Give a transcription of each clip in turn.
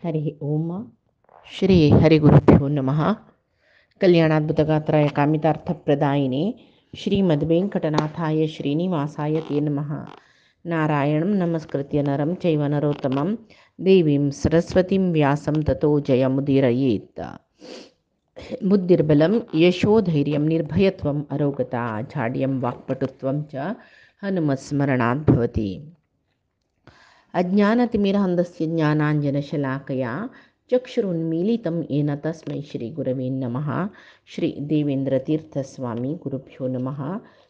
हरि ओम श्री हरिगुरुभ्यो नमः। कल्याणाद्भुतगात्राय कामितार्थप्रदायिने श्रीमद्वेङ्कटनाथाय श्रीनिवासाय ते नमः। नारायणं नमस्कृत्य नरं चैव नरोत्तमं देवीं सरस्वतीं व्यासं ततो जयमुदीरयेत्। बुद्धिर्बलं यशोधैर्यं निर्भयत्वम् अरोगता झाड्यं वाक्पटुत्वं च हनुमत्स्मरणात् भवति। अज्ञानतिमिरहन्दस्य ज्ञानाञ्जनशलाकया चक्षुरुन्मीलितं येन तस्मै श्रीगुरवे नमः। श्री देवेन्द्रतीर्थस्वामी गुरुभ्यो नमः।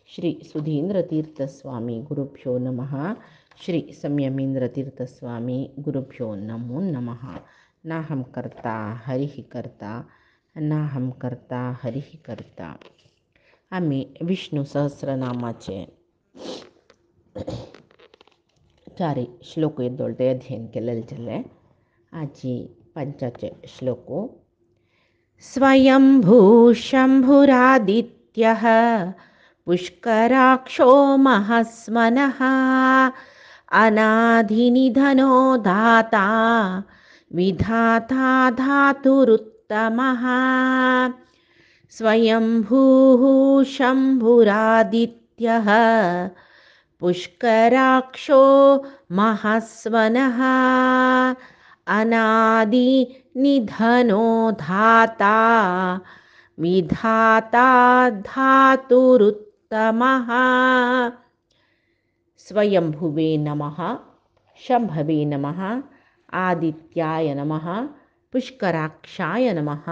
श्री सुधीन्द्रतीर्थस्वामी गुरुभ्यो नमः। श्री संयमेन्द्रतीर्थस्वामी गुरुभ्यो नमो नमः। नाहं कर्ता हरिः कर्ता, नाहं कर्ता हरिः कर्ता. आम्ही विष्णू सहस्रनामाचे 4 श्लोक येदोळते अध्ययन केलेले. आजी 5 श्लोको. स्वयंभू शंभुरादित्यः पुष्कराक्षो महस्मनः अनाधिनिधनो दाता विधाता धातुरुत्तमः. स्वयंभूः शंभुरादित्यः पुष्कराक्षो महस्वनः अनादि निधनो धाता विधाता धातुरुत्तमः. स्वयंभुवे नमः, शंभवे नमः, आदित्याय नमः, पुष्कराक्षाय नमः,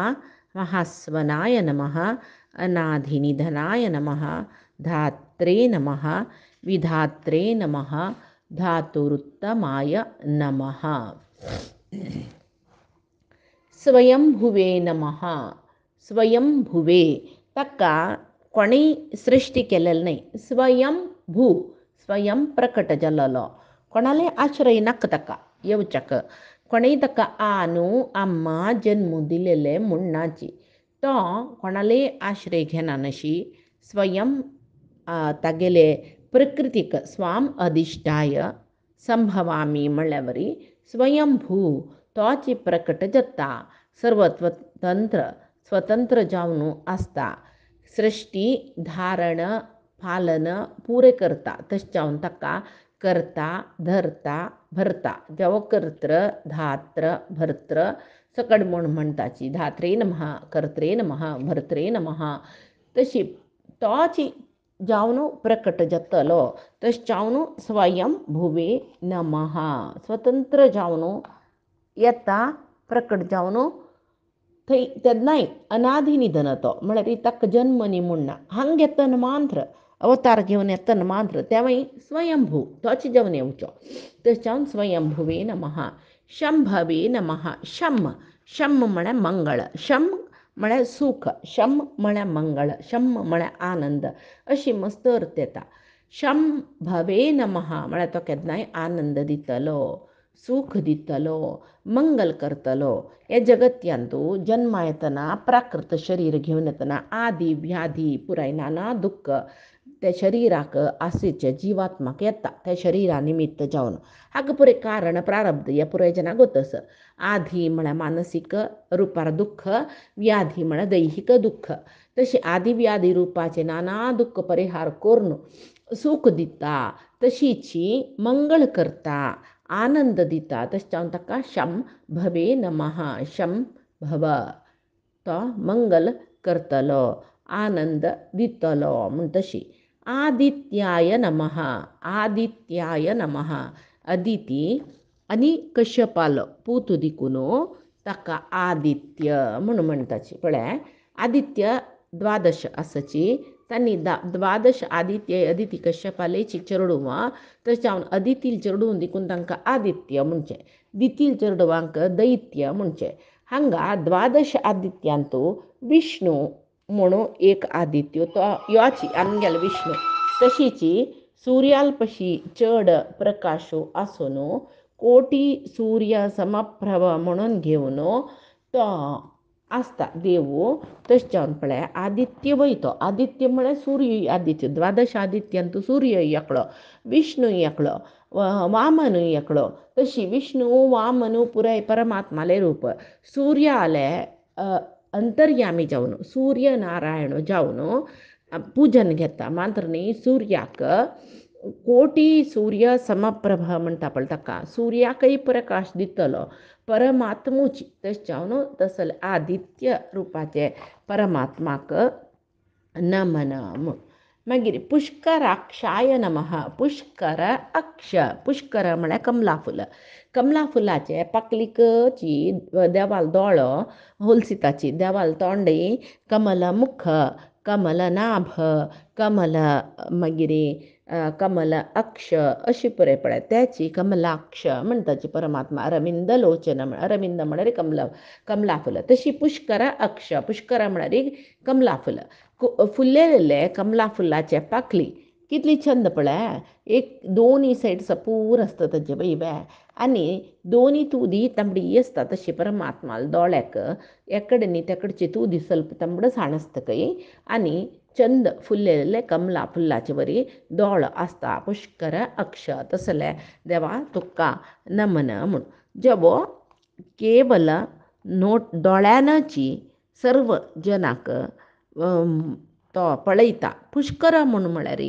महस्वनाय नमः, अनाधिनिधनाय नमः, धात्रे नमः, विधात्रे नमः, धातुरुत्तमाय नमः. स्वयंभुवे नमः. स्वयंभुवे तक्क कोणी सृष्टी केलेलं नाही. स्वयंभू स्वयं प्रकट झालेलो, कोणाले आश्रय नक तक्का येवचक, कोणी तक्का आनू आम्मा जन्म दिलेले मुन्नाची तो कोणाले आश्रय घेना नशी. स्वयं तागेले प्रकृतीक स्वाम अधिष्ठाय संभवामी म्हणल्यावरी स्वयंभू तोची प्रकट जाता, स्वतंत्र जावन आसता. सृष्टी धारण पालन पुरे करता. तशें जावन ताका कर्ता धरता भरता जेवो कर्त्र धात्र भर्त्र सकड म्हण म्हणटाची. धात्रे नमः, कर्त्रे नमः, भर्त्रे नमः. तशी तोची जावन प्रकट जातलो. तशें जावन स्वयं भुवे नमः. स्वतंत्र जावन येता, प्रकट जावन थंय तेन्नाय अनादि निधन तो म्हळ्यार ताका जन्म न्ही म्हणना. हांग येतन मात्र अवतार घेवन येतन मात्र तेव्हाय स्वयंभू तोच जावन येवचो. तशें जावन स्वयंभुवे नमः. शंभवे नमः. शम शम म्हळ्यार मंगळ, शम म्हळ्यार सुख, शम म्हळ्यार मंगळ, शम म्हळ्यार आनंद, अशी मस्त अर्थ येता. शंभवे नमः म्हळ्यार तो केन्नाय आनंद दितलो, सुख दितलो, मंगल करतलो. हे जगत्यांतू जन्मा येतना प्राकृत शरीर घेवन येतना आदी व्याधी पुराय नाना दुःख त्या शरीराक आसेचे जिवात्माक येता. त्या शरीरा निमित्त जावन हाका पुरे कारण प्रारब्ध या पुराय जना गोतस. आधी म्हळ्यार मानसिक रुपार दुःख, व्याधी म्हळ्यार दैहिक दुःख. तशी आदी व्याधी रुपाचे नाना दुःख परिहार करून सुख दिता, तशीची मंगळ करता, आनंद दिता. तशें जावन ताका शंभवे नमः. शंभव तो मंगल करतलो, आनंद दितलो म्हण तशी. आदित्याय नमः. आदित्याय नमः. अदिती आनी कश्यपालो पूत दिकून ताका आदित्य म्हणून म्हणटाची. पळय आदित्य 12 आसाची. तांणी 12 आदित्य अदिती कश्यपालेची चेडूं. तशें जावन अदितील चेडूं देखून तांकां आदित्य म्हणचें, दितील चेडवांक दैत्य म्हणचें. हांगा 12 आदित्यांतू विष्णू म्हणून एक आदित्य तो योची आमगेलो विष्णू. तशीची सूर्याल्पशी चड प्रकाशो आसून कोटी सूर्य समप्रभ म्हणून घेवन तो आसता देव. तशें जावन पळय आदित्य वयतो. आदित्य म्हळ्यार सूर्य आदित्य. 12 आदित्यांतू सूर्य एकलो, विष्णू एकलो. वामन एकलो तशी विष्णू वामन पुराय परमात्माले रूप सूर्याले अंतर्यामी जावन सूर्यनारायण जावन पूजन घेता मात्र न्ही सूर्याक कोटी सूर्य समप्रभ म्हणटा पळय ताका सूर्याकय प्रकाश दितलो परमात्मूची तशें जावन तसले आदित्य रुपाचे परमात्माक नमन म्हूण मागीर पुष्कराक्षाय नमः पुष्कर अक्ष पुष्कर म्हळ्यार कमला फूल कमला फुलाचे पाकलीकची देवाल दोळो होलसिताची देवाल तोंडी कमल मुख कमल नाभ कमल मागीर कमल अक्ष अशी पुरे पळय त्याची कमलाक्ष म्हणटाची परमात्मा अरविंद लोचन अरविंद म्हळ्यार कमला फुल तशी पुष्कर अक्ष पुष्कर म्हळ्यार कमला फुल फुल्लेले कमला फुलाचे पाकली कितली छंद पळय एक दोनी सायड पूर आसता ताचे बैबे आनी दोनी तुदी तांबडी आसता तशी परमात्मा दोळ्याक एकडे तेकडची तुदी ಸ್ವಲ್ಪ तांबडसाण आसता खंय आनी चंद फुल्लेले कमला फुल्लाचे बरी दोळ आसता पुष्कर अक्ष तसले देवा तुका नमन म्हूण जेवो केवल नोट दोळ्यानची सर्व जनाक तो पळयता पुष्कर म्हूण म्हळ्यार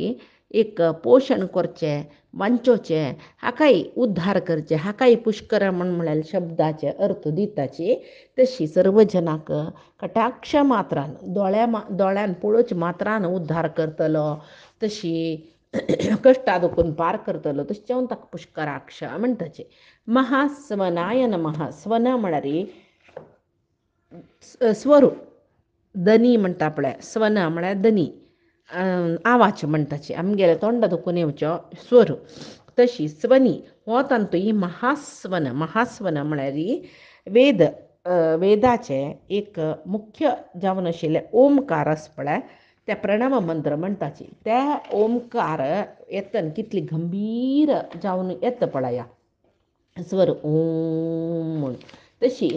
एक पोशण करचें वांचोवचें हाकाय उद्धार करचें हाकाय पुष्कर म्हळ्यार शब्दाचे अर्थ दिताची तशी सर्व जनाक कटाक्ष मात्रान दोळ्यान पळोवच मात्रान उद्धार करतलो तशी कश्टा दुखून पार करतलो तशें जावन ताका पुष्कराक्ष म्हणटाचें महास्वनाय नमः स्वन म्हळ्यार स्वरू दनी म्हणटा पळय स्वन म्हळ्यार दनी आवाज म्हणटाची आमगेले तोंड दुखून येवचो स्वर तशी स्वनी हो तांतू ही महास्वन म्हळ्यार वेदाचे एक मुख्य जावन आशिल्ले ओमकार आसा पळय ते प्रणव मंत्र म्हणटाची ते ओमकार येतन कितली गंभीर जावन येता पळया स्वर ओम म्हूण तशी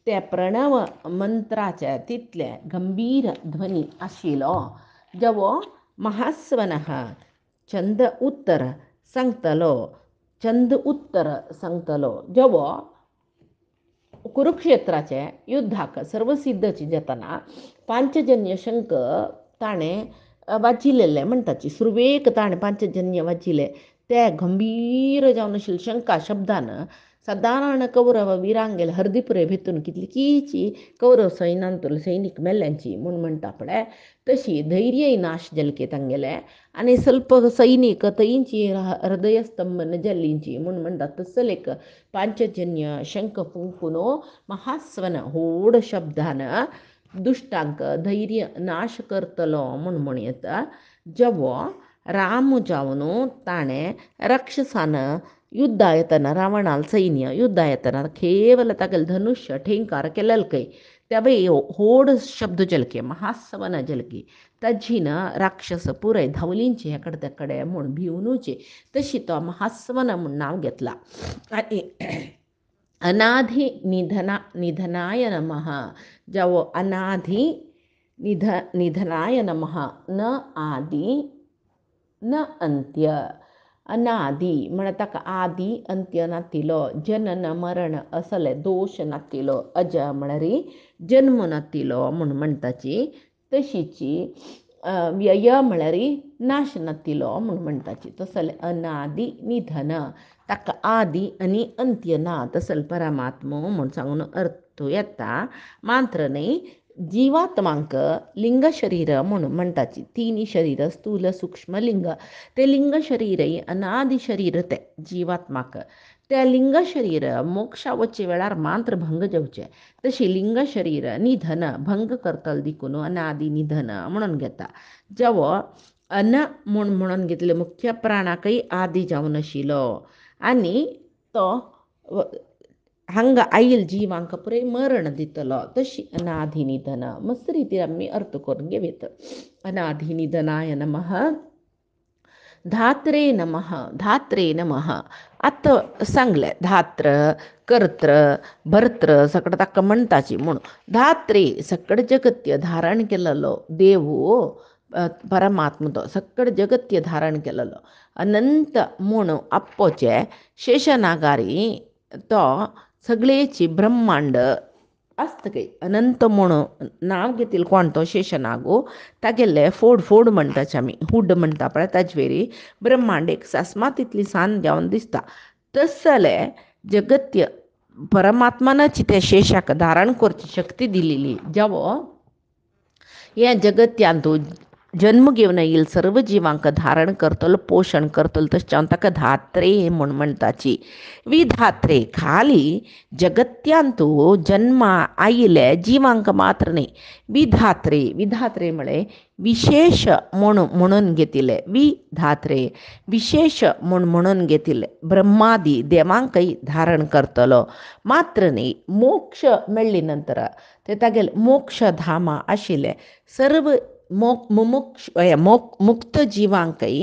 ते प्रणव मंत्राचे तितले गंभीर ध्वनी आशिल्लो जेवो महास्वनः छंद उत्तर सांगतलो जेवो कुरुक्षेत्राचे युद्धाक सर्वसिद्धची जेतना पांचजन्य शंख ताणें वाजिल्लें म्हणटाची सुरवेक ताणें पांचजन्य वाजिल्ले ते गंभीर जावन आशिल्ले शंका शब्दान सादारण कौरव विरांगेले हर्दीपुरे भितून कितलीकीची कौरव सैनीक मेल्ल्यांची म्हूण म्हणटा पळय तशी धैर्य नाश जलके तांगेले आनी ಸ್ವಲ್ಪ सैनीक थंयची हृदयस्तंभन जल्लींची म्हूण म्हणटा तसले एक पांचजन्य शंख फुंकून महास्वन व्हड शब्दान दुश्टांक धैर्य नाश करतलो म्हूण येता जेवो राम जावन ताणें राक्षसान युद्धा येतना रावणाल सैन्य युद्धा येतना केवल तागेले धनुष्य ठेंकार केलेले खंय त्या बाई व्हड शब्द जलके महास्वन जलकी ताजीन राक्षस पुराय धांवलींचे एकडे तेकडे म्हूण भिवनूचे तशी तो महास्वन म्हूण नांव घेतला आनी अनाधि निधनाय नमः जावो अनाधि निधनाय नमः न आदि न अंत्य अनादि म्हळ्यार ताका आदी अंत्य नातिलो जनन मरण असले दोश नातिलो अज म्हळ्यार जन्म नातिलो म्हूण म्हणटाची तशीची व्यय म्हळ्यार नाश नातिलो म्हूण म्हणटाची तसले अनादि निधन ताका आदी आनी अंत्य ना तसले परमात्मो म्हूण सांगून अर्थ येता मात्र न्ही जीवात्मांक लिंग शरीर म्हणून म्हणटाची तिनी शरीर स्थूल सूक्ष्म लिंग ते लिंग शरीरय अनादि शरीर ते जीवात्माक ते लिंग शरीर मोक्षा वचे वेळार मात्र भंग जेवचे तशी लिंग शरीर निधन भंग करतल दिकून अनादि निधन म्हणून घेता जेवो अन्न म्हणून घेतले मुख्य प्राणाकय आदी जावन आशिल्लो आनी तो हांगा आईल जिवांक पुराय मरण दितलो तशी अनादि निधन मस्त रितीन आमी अर्थ करून घेवेत अनादि निधनाय नमः धात्रे नमः आतां सांगले धात्र कर्त्र भर्त्र सकड ताका म्हणटाची म्हूण धात्रे सकड जगत्य धारण केलेलो देव परमात्मा तो सकड जगत्य धारण केलेलो अनंत म्हूण आप्पोचे शेषनागारी तो सगळेची ब्रह्मांड आसतकय अनंत म्हणून नांव घेतील कोण तो शेषनागो तागेले फोड फोड म्हणटाचे आमी हुड्ड म्हणटा पळय ताजे वेरी ब्रह्मांड एक सासमा तितली सान जावन दिसता. तस जाल्यार जगत्य परमात्मानाची त्या शेशाक धारण करची शक्ती दिलेली जावो ह्या जगत्यांतू जन्म घेवन येईल सर्व जिवांक धारण करतलो पोषण करतलो तशें हांव ताका धात्रे म्हूण म्हणटाची. विधात्रे खाली जगत्यांतू जन्मा आयिल्ले जिवांक मात्र न्ही. विधात्रे विधात्रे म्हळ्यार विशेष म्हणून घेतिले. विधात्रे विशेष म्हणून घेतिले ब्रह्मादी देवांकय धारण करतलो मात्र न्ही. मोक्ष मेळ्ळी नंतर ते तागेले मोक्षधामा आशिल्ले सर्व मुक्त जिवांकय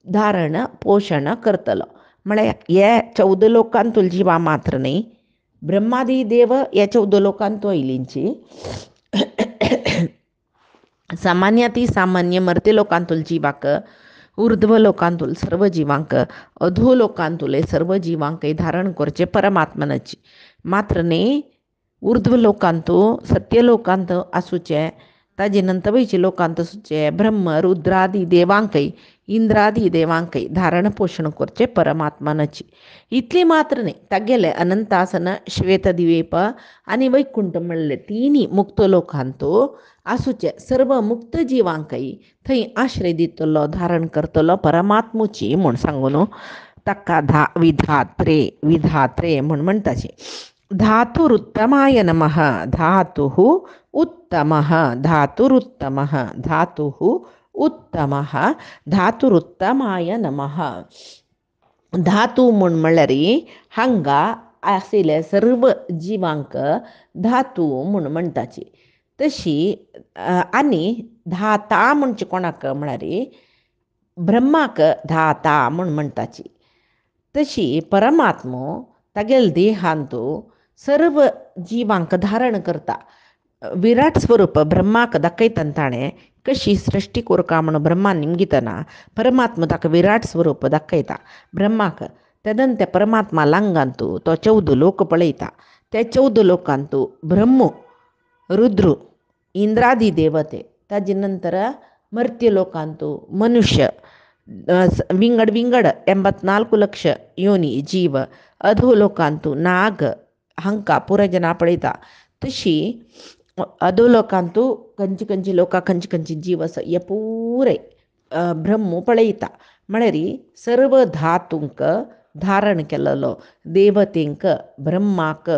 धारण पोषण करतलो. म्हळ्यार हे 14 लोकांतूल जिवा मात्र न्ही. ब्रह्मादी देव हे 14 लोकांतू आयलींची सामान्याती सामान्य मर्त्य लोकांतूल जिवाक ऊर्ध्व लोकांतूल सर्व जिवांक अधो लोकांतुले सर्व जिवांकय धारण करचे परमात्मनाची मात्र न्ही. ऊर्ध्व लोकांतू सत्य लोकांत आसूचे ताजे नंतरचे लोकांत आसूचे ब्रह्म रुद्रादी देवांकय इंद्रादी देवांकय धारण पोषण करचे परमात्मनाची इतली मात्र न्ही. तागेले अनंतासन श्वेतद्वीप आनी वैकुंठ म्हणले तिनी मुक्त लोकांतू आसूचे सर्व मुक्त जिवांकय थंय आश्रय दितलो धारण करतलो परमात्मुची म्हूण सांगून ताका विधात्रे विधात्रे म्हूण म्हणटाची. धातुरुत्तमाय नमः धातुः उत्तमः धातुरुत्तमः धातुः उत्तमः धातुरुत्तमाय नमः. धातू म्हूण म्हळ्यार हांगा आशिल्ले सर्व जिवांक धातू म्हूण म्हणटाची. तशी आनी धाता म्हणचे कोणाक म्हळ्यार ब्रह्माक धाता म्हूण म्हणटाची. तशी परमात्मो तागेले देहांतू सर्व जिवांक धारण करता. विराट स्वरूप ब्रह्माक दाखयतना ताणें कशी सृश्टी कोरका म्हणून ब्रह्मान निमगितना परमात्मा ताका विराट स्वरूप दाखयता ब्रह्माक. तेदन त्या परमात्मा लांगांतू तो 14 लोक पळयता. त्या 14 लोकांतू ब्रह्म रुद्र इंद्रादी देवते ताजे नंतर मर्त्य लोकांतू मनुष्य विंगड विंगड 84 लक्ष योनी जीव अधो लोकांतू नाग हांकां पुराय जना पळयता. तशी अधो लोकांतू खंयची लोकां खंयची जीव आसा हे पुरे ब्रह्म पळयता. म्हळ्यार सर्व धातूंक धारण केलेलो देवतेंक ब्रह्माक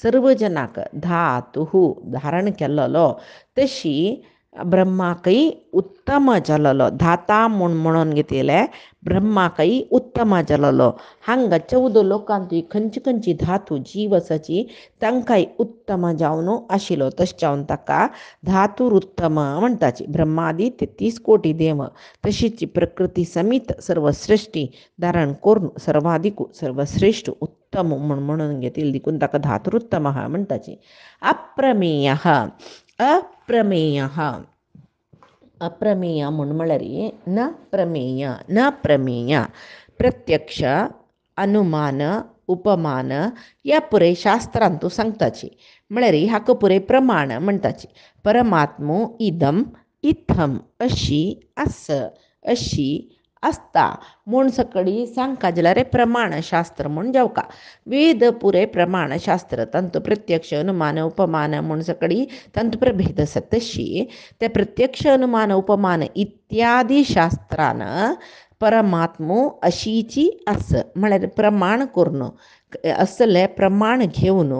सर्व जनाक धातुः धारण केलेलो. तशी ब्रह्माकय उत्तम जालेलो धाता म्हणून घेतिले ब्रह्माकय उत्तम जालेलो. हांगा 14 लोकांतूय खंयची धातू जीव आसाची तांकांय उत्तम जावन आशिल्लो तशें जावन ताका धातुरुत्तम म्हणटाची. ब्रह्मादी 33 कोटी देव तशीच प्रकृती समीत सर्व सृश्टी धारण करून सर्वाधिक सर्वश्रेष्ठ उत्तम म्हणून घेतिले देखून ताका धातुरुत्तम म्हणटाची. अप्रमेय अप्रमेय अप्रमेय म्हूण म्हळ्यार न प्रमेय न प्रमेय प्रत्यक्ष अनुमान उपमान ह्या पुरे शास्त्रांतू सांगताची. म्हळ्यार हाका पुरे प्रमाण म्हणटाची. परमात्मो इदम इत्थम अशी आस अशी आसता म्हूण सकळी सांगता जाल्यार प्रमाणशास्त्र म्हूण जावका. वेद पुरे प्रमाणशास्त्र तांतू प्रत्यक्ष अनुमान उपमान म्हूण सकळी तांतू प्रभेद आसा. तशी ते प्रत्यक्ष अनुमान उपमान इत्यादी शास्त्रान परमात्मो अशीची आस म्हळ्यार प्रमाण करून असले प्रमाण घेवन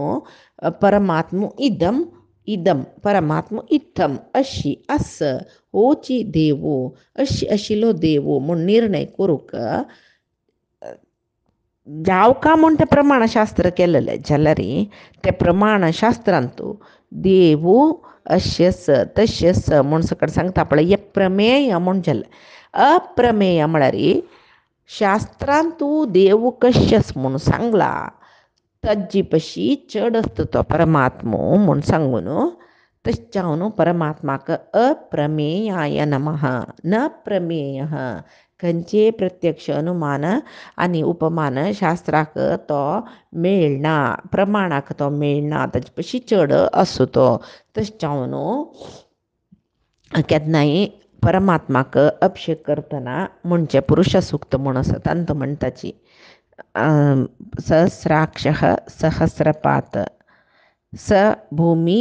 परमात्मो इदम इदम परमात्मा इत्थम अशी आस होची देवो अशी आशिल्लो देवो म्हूण निर्णय करूंक जावका म्हूण तें प्रमाणशास्त्र केलेलें जाल्यार त्या प्रमाणशास्त्रांतू देवो अशें आस तशें आस म्हूण सकट सांगता पळय हें प्रमेय म्हूण जालें. अप्रमेय म्हळ्यार शास्त्रांतू देव कशें आस म्हूण सांगला ताजे पशी चड आसता तो परमात्मो म्हूण सांगून तशें जावन परमात्माक अप्रमेयाय नमः न प्रमेय खंयचे प्रत्यक्ष अनुमान आनी उपमान शास्त्राक तो मेळना, प्रमाणाक तो मेळना, ताचे पशी चड आसू तो. तशें जावन केन्नाय परमात्माक अभिषेक करतना म्हणचे पुरुष सूक्त म्हूण आसा तांत म्हणटाची सहस्राक्ष सहस्रपात स भूमी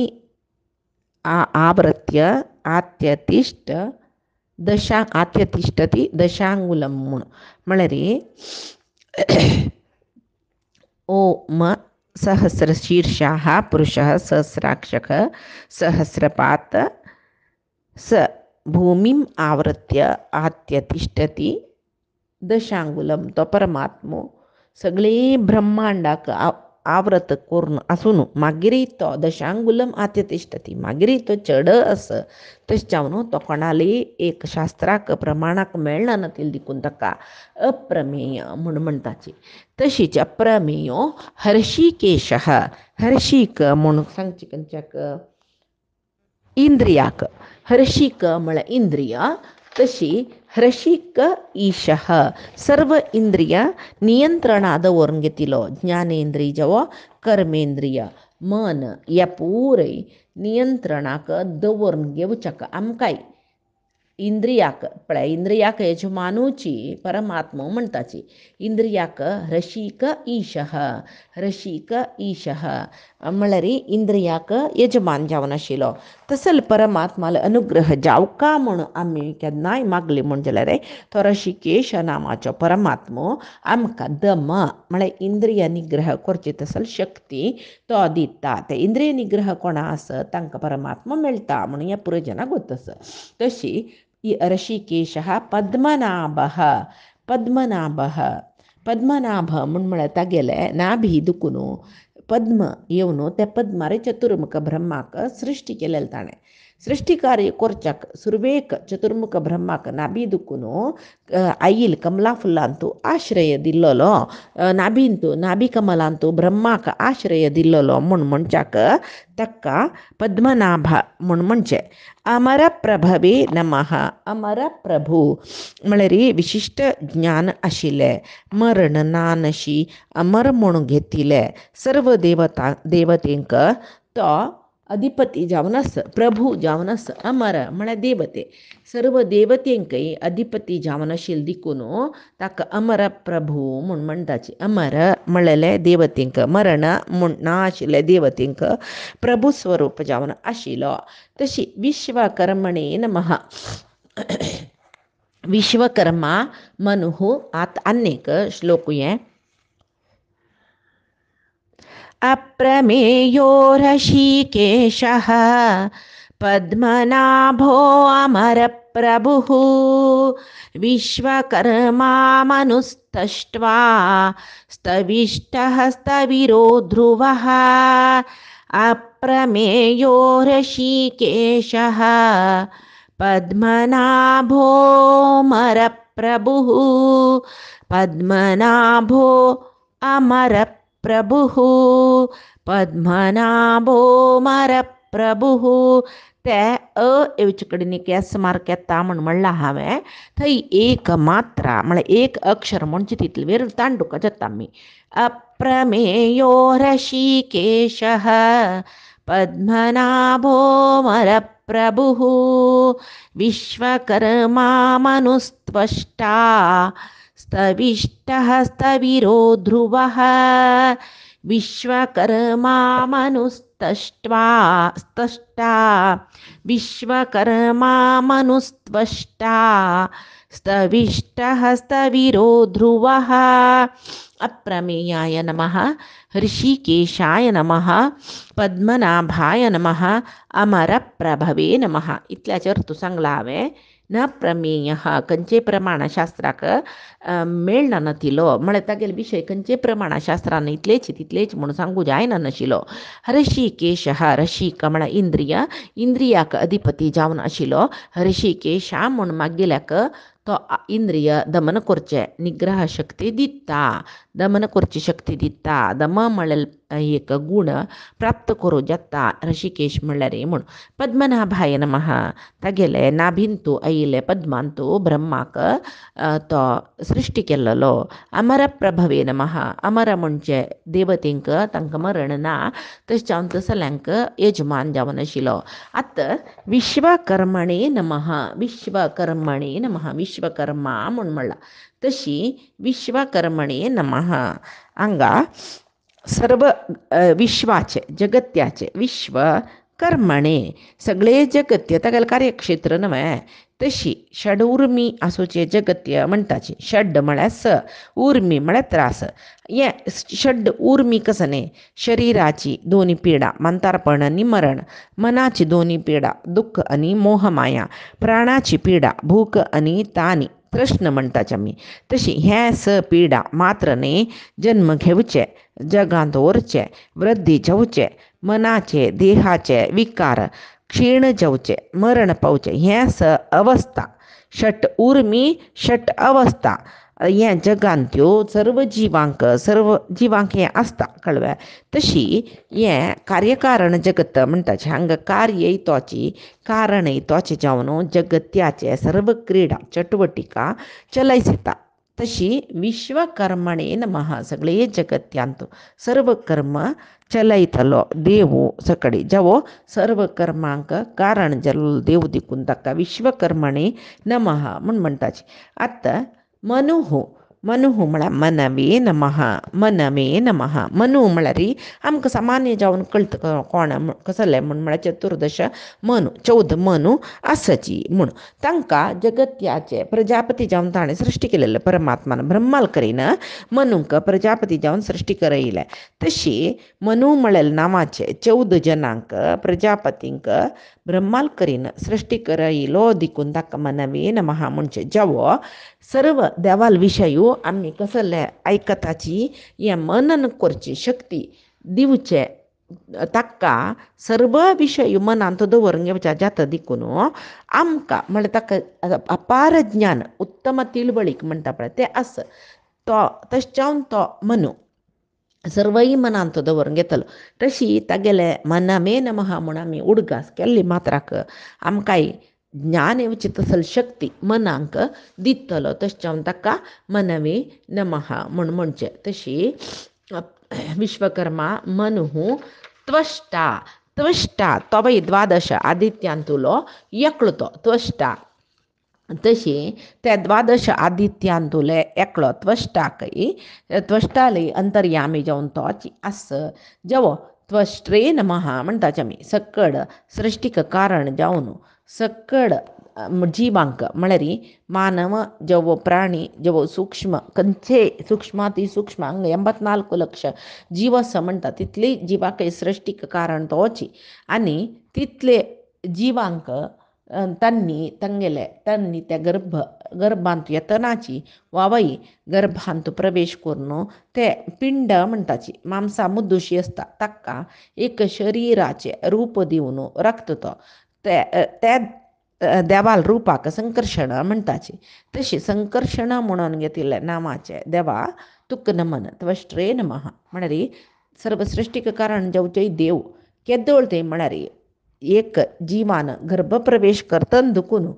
आवृत्य आत्यतिष्ठती दशांगुलम म्हूण म्हळ्यार ओम सहस्रशीर्षः पुरुषः सहस्राक्षः सहस्रपात स भूमिम आवृत्य आत्यतिष्ठती दशांगुलम. तो परमात्मो सगळे ब्रह्मांडाक आवृत करून आसून मागीरय तो दशांगुलम आत्यतिष्ठती, मागीरय तो चड आसा. तशें जावन तो कोणाली एक शास्त्राक प्रमाणाक मेळना नातील देखून ताका अप्रमेय म्हूण म्हणटाची. तशीच अप्रमेयो हर्षिकेशः. हर्षिक म्हूण सांगचे खंयच्याक इंद्रियाक. हर्षिक म्हळ्यार इंद्रिय, तशी हर्षिक ईशः सर्व इंद्रिय नियंत्रणात दवरून घेतिलो. ज्ञानेंद्रिय जावं कर्मेंद्रिय मन ह्या पुराय नियंत्रणाक दवरून घेवच्याक आमकांय इंद्रियाक पळय, इंद्रियाक यजमानूची परमात्मा म्हणटाची. इंद्रियाक रशीक ईशः. रशीक ईशः म्हळ्यार इंद्रियाक यजमान जावन आशिल्लो. तसल परमात्माला अनुग्रह जावका म्हूण आमी केन्नाय मागली म्हण जाल्यार तो रशिकेश नामाचो परमात्मो आमकां दम म्हळ्यार इंद्रिय निग्रह करची तसल शक्ती तो दिता. ते इंद्रिय निग्रह कोणा आसा तांकां परमात्मा मेळटा म्हणून ह्या पुराय जाणांक गोत आसा. तशी ऋषिकेशः पद्मनाभः. पद्मनाभ म्हळ्यार तागेले नाभी दुखून पद्म येवन त्या पद्मार चतुर्मुख ब्रह्माक सृश्टी केलेले ताणें. सृश्टी कार्य करच्याक सुरवेक चतुर्मुख ब्रह्माक नाभी दुखून आईल कमला फुलांतू आश्रय दिल्लो. नाभी कमलांतू ब्रह्माक आश्रय दिल्लो म्हूण म्हणच्याक ताका पद्मनाभ म्हूण म्हणचे. अमर प्रभवे नमः. अमर प्रभू म्हळ्यार विशिश्ट ज्ञान आशिल्ले, मरण ना नशी अमर म्हणून घेतिले सर्व देवतेंक तो अधिपती जावन आसा, प्रभू जावन आसा. अमर म्हळ्यार देवते, सर्व देवतेंकय अधिपती जावन आशिल्ले देखून ताका अमर प्रभू म्हूण म्हणटाची. अमर म्हळ्यार देवतेंक, मरण ना आशिल्ले देवतेंक प्रभू स्वरूप जावन आशिल्लो. तशी विश्वकर्मणे नमः. विश्वकर्मा मनुः आत अनेक श्लोक ये. अप्रमेयो ऋषिकेशः पद्मनाभो अमरप्रभुः विश्वकर्मा मनुस्तष्ट्वा स्तविष्टः स्तविरो ध्रुवः. अप्रमेयो ऋषिकेशः पद्मनाभो अमरप्रभुः पद्मनाभो अमरप्रभुः पद्मनाभो अमरप्रभुः. ते येवचे कडेन एक एस मार्क येता म्हणलां हांवें. थंय एक मात्रा म्हळ्यार एक अक्षर म्हणजे तितले वेर तांडूक जाता आमी. अप्रमेयो ऋषिकेशः पद्मनाभो अमरप्रभुः विश्वकर्मा मनुस्त्वष्टा स्तविष्टः स्तविरो ध्रुवः. विश्वकर्मा मनुस्तष्ट्वा स्तष्टा विश्वकर्मा मनुस्त्वष्टा स्तविष्टः स्तविरो ध्रुवः. अप्रमेयाय नमः. ऋषिकेशाय नमः. पद्मनाभाय नमः. अमरप्रभवे नमः. इतल्याचेर तूं सांगला हांवें न प्रमेय खंयचे प्रमाणशास्त्राक मेळना नाशिल्लो म्हळ्यार तागेले विशय खंयचे प्रमाणशास्त्रान इतलेच तितलेच म्हणून सांगू जायना नाशिल्लो. ऋषिकेशः ऋषिक म्हळ्यार इंद्रिय, इंद्रियाक अधिपती जावन आशिल्लो. ऋषिकेशा म्हूण मागेल्याक तो इंद्रिय दमन करचे निग्रह शक्ती दिता, दमन करची शक्ती दिता. दम म्हळ्यार एक गुण प्राप्त करू जाता ऋषिकेश म्हणल्यार म्हूण. पद्मनाभाय नमः तागेले नाभिंतू आयिल्ले पद्मांतू ब्रह्माक तो सृश्टी केल्लो. अमर प्रभवे नमः अमर म्हणजे देवतेंक तांकां मरण ना तशें जावन तसल्यांक यजमान जावन आशिल्लो. आतां विश्वकर्मणे नमः विश्वकर्मणे नमः विश्वकर्मा म्हूण म्हणला तशी विश्वकर्मणे नमः हांगा सर्व विश्वाचे जगत्याचे विश्व कर्मणे सगळे जगत्य तागेलें कार्यक्षेत्र न्हय तशी षड उर्मी आसूचे जगत्य म्हणटाची. षड म्हळ्यार स उर्मी म्हळ्यार त्रास. हे षड उर्मी कसं न्ही शरिराची दोनी पिडा मंतारपण आनी मरण, मनाची दोनी पिडा दुख्ख आनी मोहमाया, प्राणाची पिडा भूक आनी तानी तृष्ण म्हणटाचे आमी. तशी हे स पिडा मात्र न्ही जन्म घेवचे जगांत उरचे वृद्धी जावचे मनाचे देहाचे विकार क्षीण जावचे मरण पावचे हे स अवस्था षट उर्मी षट अवस्था हे जगांत त्यो सर्व जिवांक हें आसता कळ्ळें. तशी हें कार्यकारण जगत म्हणटाचें हांगा कार्यय तोची कारणय तोचें जावन जगत्याचे सर्व क्रीडा चटवटिका चलयता. तशी विश्वकर्मणे नमः सगळे जगत्यांत सर्व कर्म चलयतलो देव सकडी जावो सर्व कर्मांक कारण जाल्लो देव देखून ताका विश्वकर्मणे नमः म्हूण म्हणटाचे. आतां मनुह म्हळ्यार मनवे नमः मनवे नमः. मनु म्हळ्यार आमकां सामान्य जावन कळटा कोण कसले म्हूण म्हळ्यार चतुर्दश मनु 14 मनु आसाची म्हूण. तांकां जगत्याचे प्रजापती जावन ताणें सृश्टी केलेले परमात्मान ब्रह्माल करीन मनुंक प्रजापती जावन सृश्टी करयले. तशी मनु म्हळ्यार नांवाचे 14 जनांक प्रजापतींक ब्रह्माल करीन सृश्टी करयलो देखून ताका मनवे नमः म्हणचे. जावो सर्व देवाल विशयू आमी कसले आयकताची हें मनन करची शक्ती दिवचे ताका सर्व विशय मनांत दवरून घेवच्या जाता देखून आमकां म्हळ्यार ताका अपार ज्ञान उत्तम तिळवळीक म्हणटा पळय तें आस तो तशें जावन तो मनु सर्वय मनांत दवरून घेतलो. तशी तागेले मनमे नमः म्हूण आमी उडगास केल्ली मात्राक आमकांय ज्ञान येवची तसल शक्ती मनांक दितलो तशें जावन ताका मनवे नमः म्हूण म्हणचे. तशी विश्वकर्मा मनुः त्वष्टा तो बाई 12 आदित्यांतुलो एकलो तो त्वष्टा. तशी त्या 12 आदित्यांतुले एकलो त्वष्टालय अंतर्यामी जावन तोची आस जावो त्वष्ट्रे नमः म्हणटाचे आमी. सकड सृश्टीक कारण जावन सकड जिवांक म्हळ्यार मानव जावो प्राणी जावो सूक्ष्म खंयचे सूक्ष्माती सूक्ष्म हांगा 84 लक्ष जीव आसा म्हणटा तितली जिवांक सृश्टीक कारण तोची आनी तितले जिवांक तांणी त्या गर्भांत येतनाची वावई गर्भांत प्रवेश करून ते पिंड म्हणटाची मांसा मुद्दुशी आसता ताका एक शरिराचे रूप दिवन रक्त तो त्या देवाल रुपाक संकर्षण म्हणटाची. तशी संकर्षण म्हणून घेतिल्ले नांवाचे देवा तुक नमन त्वष्ट्रे नमः म्हळ्यार सर्व सृश्टीक कारण जावचे देव केदोळ ते म्हळ्यार एक जिवान गर्भप्रवेश करतन दुखून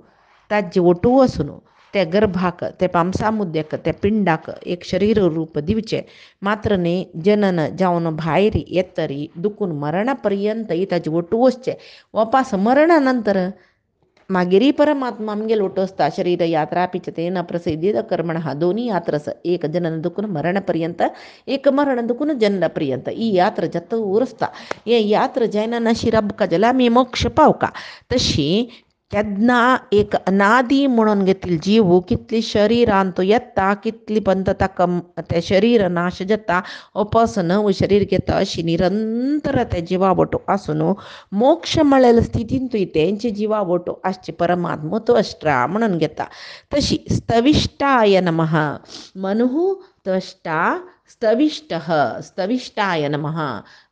ताजे ओटू वसून त्या गर्भाक त्या पामसामुद्द्याक त्या पिंडाक एक शरीर रूप दिवचे मात्र न्ही जनन जावन भायर येतरी दुखून मरणा पर्यंत ताजे ओटू वचचे वापस मरणा नंतर मागीर परमात्मा आमगेलो ओटू आसता. शरीर यात्रा पिचतेन प्रसिद्धीत कर्मणः दोनी यात्रस एक जनन दुखून मरण पर्यंत एक मरण दुखून जनन पर्यंत ही यात्र जत उरसता. हे यात्र जायना नशी रबका जाल्यार आमी मोक्ष पावका. तशी केन्ना एक अनादी म्हणून घेतिल्ली जीव कितली शरिरांत येता कितली पंत ताका तें शरीर नाश जाता वापस नवं शरीर घेता अशी निरंतर त्या जिवा वटो आसून मोक्ष म्हळ्यार स्थितींत तेंचे जिवा वटो आसचे परमात्मा त्वष्ट्रा म्हणून घेता. तशी स्तविष्टाय नमः मनुः त्वष्टा स्तविष्टः स्तविष्टाय नमः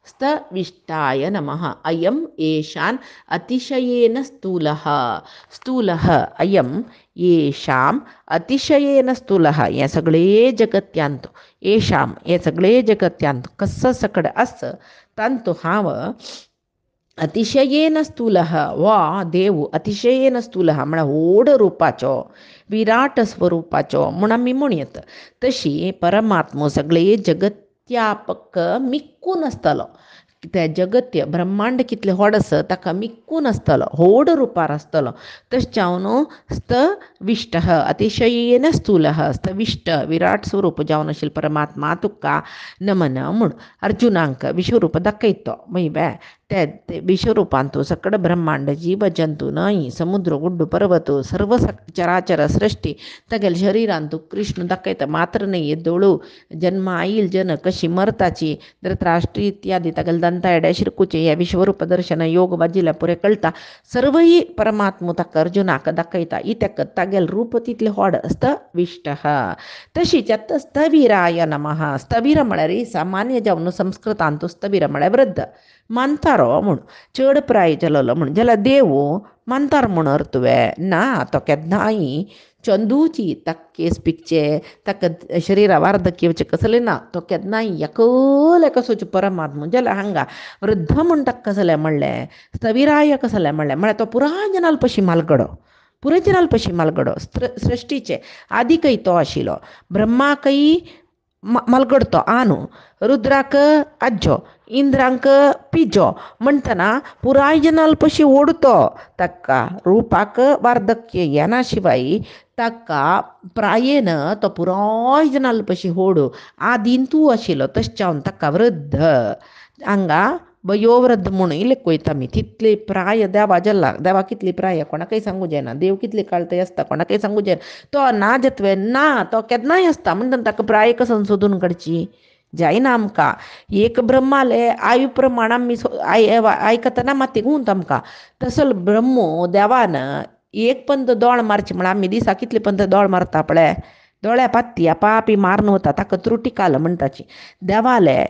स्तविष्टाय नमः अयम येषान् अतिशयेन स्थूलः स्थूलः अयम येषाम अतिशयेन स्थूलः हे सगळे जगत्यांत येषाम हे सगळे जगत्यांत कसं सकड असं तांतो हाव अतिशयेन स्थूलः वा देव अतिशयेन स्थूलः म्हणा ओढ रूपाचो विराट स्वरूपाचो म्हण आमी म्हणयत तशी परमात्मो सगळे जगत्यापक मिक्कून आसतलो ते जगत्य ब्रह्मांड कितले व्हड आसा ताका मिक्कून आसतलो व्हड रुपार आसतलो तशें जावन स्थविष्ट अतिशयेन स्थूलः स्थविष्ट विराट स्वरूप जावन आशिल्लो परमात्मा तुका नमन म्हूण अर्जुनांक विश्वरूप दाखयतो मागीर ते विश्वरूपान तूं सकड ब्रह्मांड जीव जंतू न्हंय समुद्र गुड्डू पर्वत सर्व चराचर सृष्टी तागेल्या शरिरान तूं कृष्ण दाखयता मात्र न्हय दोळू जन्म आईल जन कशी मरताची धृतराष्ट्र इत्यादी तागेले दंता येड्या शिरकुचे ह्या विश्वरूप दर्शन योग वाजिल्या पुरे कळटा सर्वही परमात्मो ताका अर्जुनाक दाखयता इत्याक तागेले रूप तितले व्हड स्थविष्ट तशीच आतां स्थविराय नमः स्थविर म्हळ्यार सामान्य जावन संस्कृतान तूं स्थविर म्हळ्यार वृद्ध मानतारो म्हूण चड प्राय जालोलो म्हूण जाल्यार देव मानतार म्हूण अर्थवे ना तो केन्नाय चंदूची ताका केस पिकचे ताका शरिरा वार्धक्य येवचें कसलें ना तो केन्नाय एकले कसोचे परमात्मा जाल्यार हांगा वृद्ध म्हूण ताका कसलें म्हणलें स्थविराय कसलें म्हणलें तो पुराय जनाल पशी मालगडो पुराय जनाल पशी मालगडो सृश्टीचे आदीकय तो आशिल्लो ब्रह्माकय मलगडतो आनू रुद्राक आज्जो इंद्रांक पिजो म्हणटना पुराय जनाल पशी ओडतो ताका रुपाक वार्धक्य येना शिवाय ताका प्रायेन तो पुराय जनाल पशी ओडू आदीन तूं आशिल्लो तशें जावन ताका वृद्ध हांगा वयोवृद्ध म्हणून लेखयता आमी तितली प्राय देवा जाल्ला देवा कितली प्राय कोणाकय सांगू जायना देव कितली काळतय आसता कोणाकय सांगू जायना तो ना जतवे ना तो केन्नाय आसता म्हणटना ताका प्राय कसन सोदून काडची जायना आमकां एक ब्रह्माले आयु प्रमाण आमी आयकतना माती गुंत आमकां तसो ब्रह्मो देवान एक पंत दोळ मारची म्हण आमी दिसा कितले पंत दोळ मारता पळय दोळ्या पाती आपापी मारून वता ताका त्रुटी काल म्हणटाची देवाले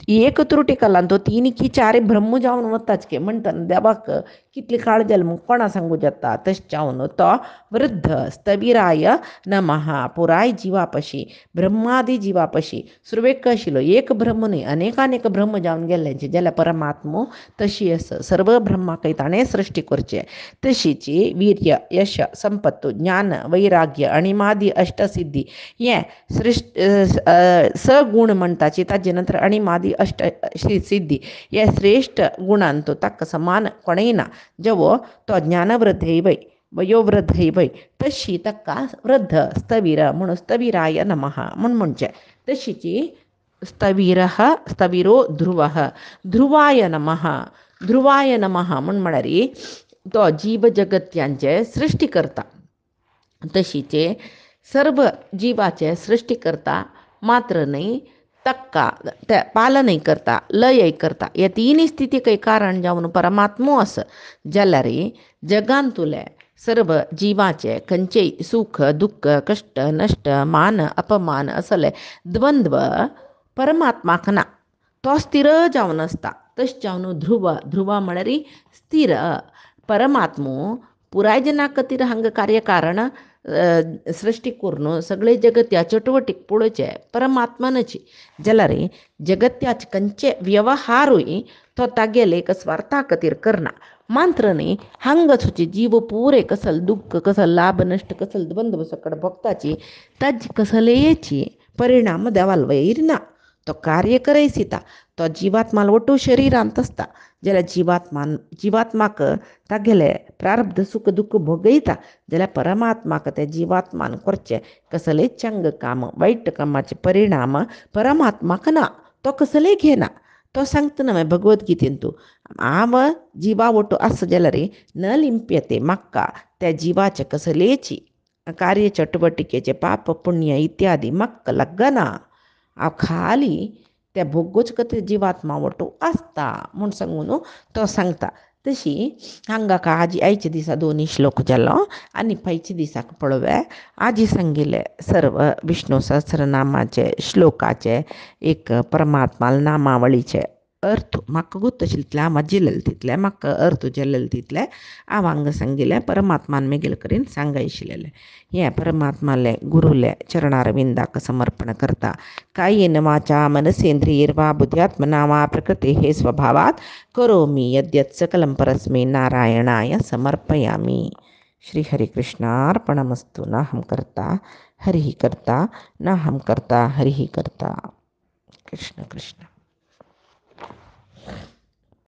एक त्रुटी कालान तो तीन की चार ब्रह्म जावन वताच के म्हणटना देवाक कितली काळ जाली म्हूण कोणा सांगू जाता तशें जावन तो वृद्ध स्थविराय नमः पुराय जिवा पशी ब्रह्मादी जिवा पशी सुरवेक आशिल्लो एक ब्रह्म न्हय अनेकानेक ब्रह्म जावन गेल्ल्यांचे जाल्यार परमात्मो तशी आसा सर्व ब्रह्माकय ताणें सृश्टी करचे तशीची वीर्य यश संपत्त ज्ञान वैराग्य आणि मादी अष्टसिद्धी हे सगुण म्हणटाची ताजे नंतर आणि मादी अष्ट सिद्धी हे श्रेष्ठ गुणान तो ताका समान कोणेय ना जेवो तो ज्ञानवृद्धैवै वयोवृद्धैवै तशी ताका वृद्ध स्थविर म्हणून स्थविराय नमः म्हणचे तशीची स्थविरः स्थविरो ध्रुवः ध्रुवाय नमः म्हळ्यार तो जीव जगत्यांचे सृष्टी करता तशीचे सर्व जीवाचे सृष्टी करता मात्र न्हय तक्का ते पालनय करता लयय करता हे तिनी स्थितीकय कारण जावन परमात्मो आसा जाल्यार जगांतुले सर्व जिवाचे खंयचेय सुख दुःख कष्ट नष्ट मान अपमान असले द्वंद्व परमात्माक ना तो स्थिर जावन आसता तशें जावन ध्रुव म्हळ्यार स्थिर परमात्मो पुराय जना खातीर हांगा कार्यकारण सृष्टी करून सगळे जगत्या चटवटीक पळोवचे परमात्मानची जाल्यार जगत्याचे खंयचे व्यवहारूय तो तागेले एक स्वार्था खातीर करना मात्र न्ही हांगासोची जीव पुरे कसल दुःख कसल लाभ नष्ट कसल द्वंद्व सकड भक्ताची ताजी कसलेची परिणाम देवाल वयर ना तो कार्य करयसिता तो जिवात्माल वटू शरिरांत आसता जाल्यार जिवात्माक तागेले प्रारब्ध सुख दुःख भोगयता जाल्यार परमात्माक ते जिवात्मान करचे कसलेय चंग काम वायट कामाचे परिणाम परमात्माक ना तो कसलेय घेना तो सांगता न्हय भगवद्गीतेन तूं हांव जिवा वटू आसा जाल्यार न लिंप्यते म्हाका त्या जिवाचे कसलेची कार्य चटवटिकेचे पाप पुण्य इत्यादी म्हाका लागना हांव खाली त्या भोगूच खातीर जिवात्मा वटू आसता म्हूण सांगून तो सांगता तशी हांगा का आजी आयचे दिसा दोन्ही श्लोक जालो आनी पयचे दिसाक पळोवया आजी सांगिल्ले सर्व विष्णू सहस्रनामाचे श्लोकाचे एक परमात्मा नामावळीचे अर्थ म्हाका गोत्तशिल्ले तितले हांव जिल्लेले तितले म्हाका अर्थ जेल्लेले तितले हांव हांगा सांगिल्ले परमात्मान मेगेल करीन सांगायशिल्लें हें परमात्माले गुरुले चरणारविंदाक समर्पण करता कायेन वाचा मनसेंद्रियैर्वा बुद्ध्यात्मना वा प्रकृतेः स्वभावात् करोमि यद्यत् सकलं परस्मै नारायणाय समर्पयामि. श्री हरिकृष्णार्पणमस्तु. नाहं कर्ता हरिः कर्ता नाहं कर्ता हरिः कर्ता. कृष्ण कृष्ण.